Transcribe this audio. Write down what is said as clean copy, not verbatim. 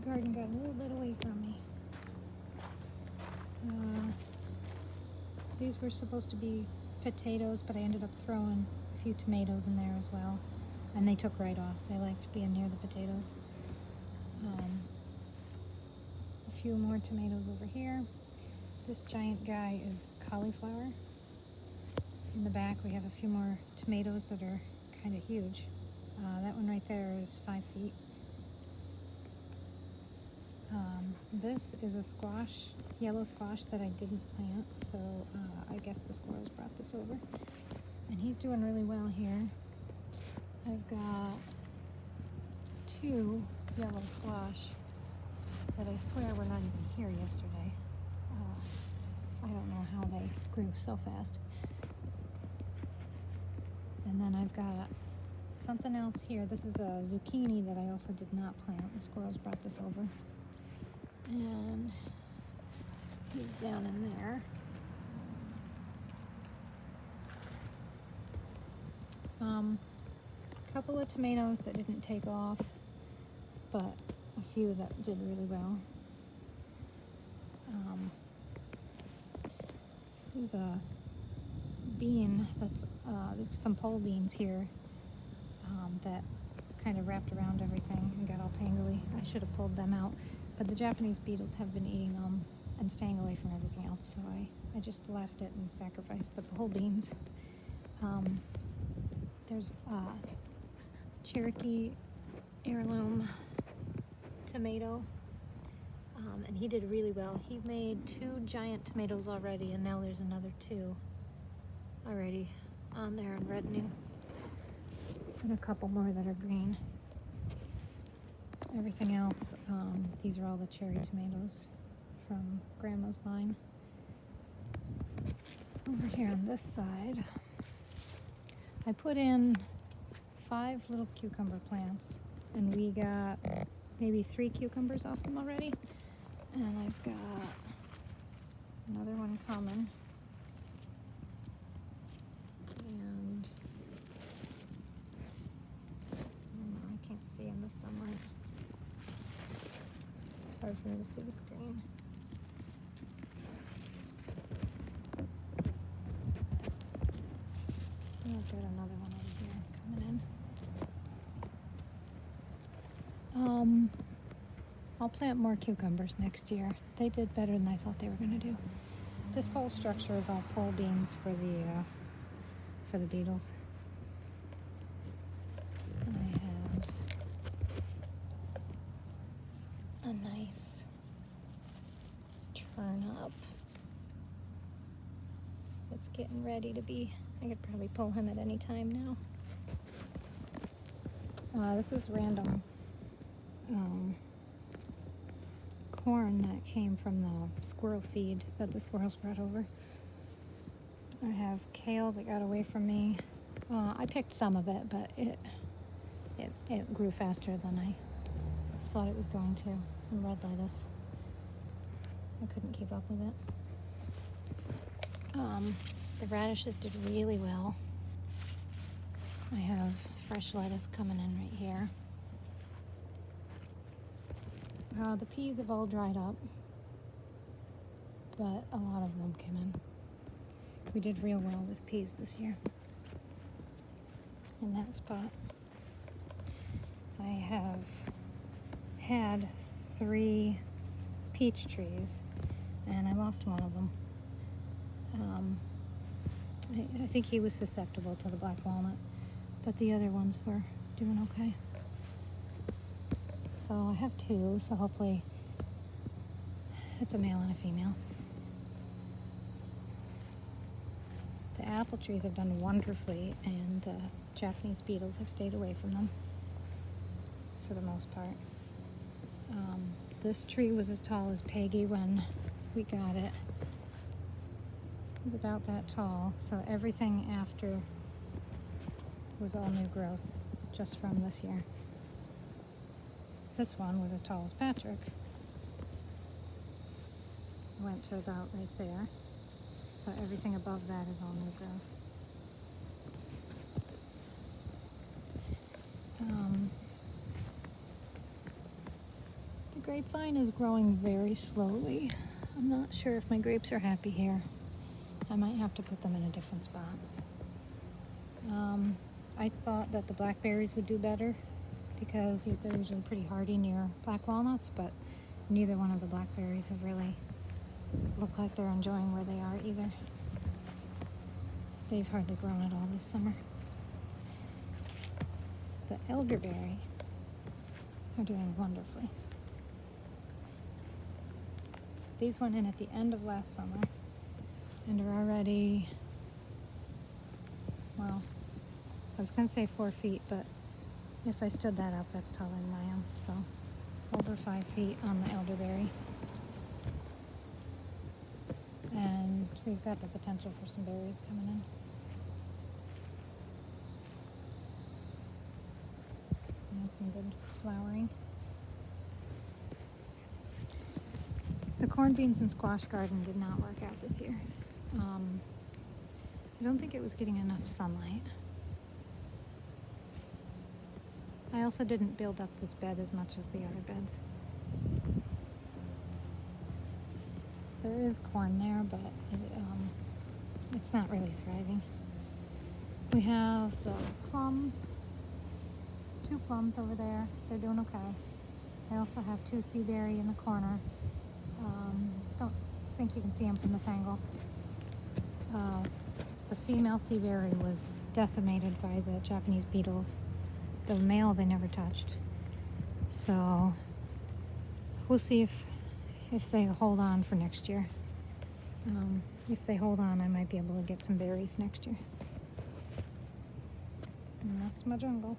garden got a little bit away from me. These were supposed to be potatoes, but I ended up throwing a few tomatoes in there as well. And they took right off. They liked being near the potatoes. A few more tomatoes over here. This giant guy is cauliflower. In the back we have a few more tomatoes that are kind of huge. That one right there is 5 feet. This is a squash, yellow squash that I didn't plant, so I guess the squirrels brought this over. And he's doing really well here. I've got 2 yellow squash that I swear were not even here yesterday. I don't know how they grew so fast. And then I've got something else here. This is a zucchini that I also did not plant. The squirrels brought this over. And he's down in there. A couple of tomatoes that didn't take off, but a few that did really well. There's a bean that's there's some pole beans here that kind of wrapped around everything and got all tangly. I should have pulled them out, but the Japanese beetles have been eating them and staying away from everything else, so I just left it and sacrificed the pole beans. There's Cherokee heirloom tomato, and he did really well. He made 2 giant tomatoes already, and now there's another 2 already on there and reddening, and a couple more that are green. Everything else, these are all the cherry tomatoes from Grandma's line. Over here on this side, I put in 5 little cucumber plants, and we got maybe 3 cucumbers off them already. And I've got another one coming. And I can't see in the sunlight. It's hard for me to see the screen. I've got another one over here coming in. I'll plant more cucumbers next year. They did better than I thought they were going to do. This whole structure is all pole beans for the beetles. I have a nice turnip. It's getting ready to be. I could probably pull him at any time now. This is random corn that came from the squirrel feed that the squirrels brought over. I have kale that got away from me. I picked some of it, but it grew faster than I thought it was going to. Some red lettuce. I couldn't keep up with it. The radishes did really well. I have fresh lettuce coming in right here. The peas have all dried up, but a lot of them came in. We did real well with peas this year in that spot. I have had 3 peach trees, and I lost one of them. I think he was susceptible to the black walnut, but the other ones were doing okay. So I have 2, so hopefully it's a male and a female. The apple trees have done wonderfully, and the Japanese beetles have stayed away from them for the most part. This tree was as tall as Peggy when we got it. It was about that tall, so everything after was all new growth, just from this year. This one was as tall as Patrick. Went to about right there. So everything above that is all new growth. grapevine is growing very slowly. I'm not sure if my grapes are happy here. I might have to put them in a different spot. I thought that the blackberries would do better because they're usually pretty hardy near black walnuts, but neither one of the blackberries have really looked like they're enjoying where they are either. They've hardly grown at all this summer. The elderberry are doing wonderfully. These went in at the end of last summer and are already, well, I was going to say 4 feet, but if I stood that up, that's taller than I am. So over 5 feet on the elderberry. And we've got the potential for some berries coming in. And some good flowering. The corn beans and squash garden did not work out this year. I don't think it was getting enough sunlight. I also didn't build up this bed as much as the other beds. There is corn there, but it's not really thriving. We have the plums, 2 plums over there. They're doing okay. I also have 2 sea berry in the corner. Don't think you can see them from this angle. The female sea berry was decimated by the Japanese beetles. The male they never touched. So we'll see if they hold on for next year. If they hold on, I might be able to get some berries next year. And that's my jungle.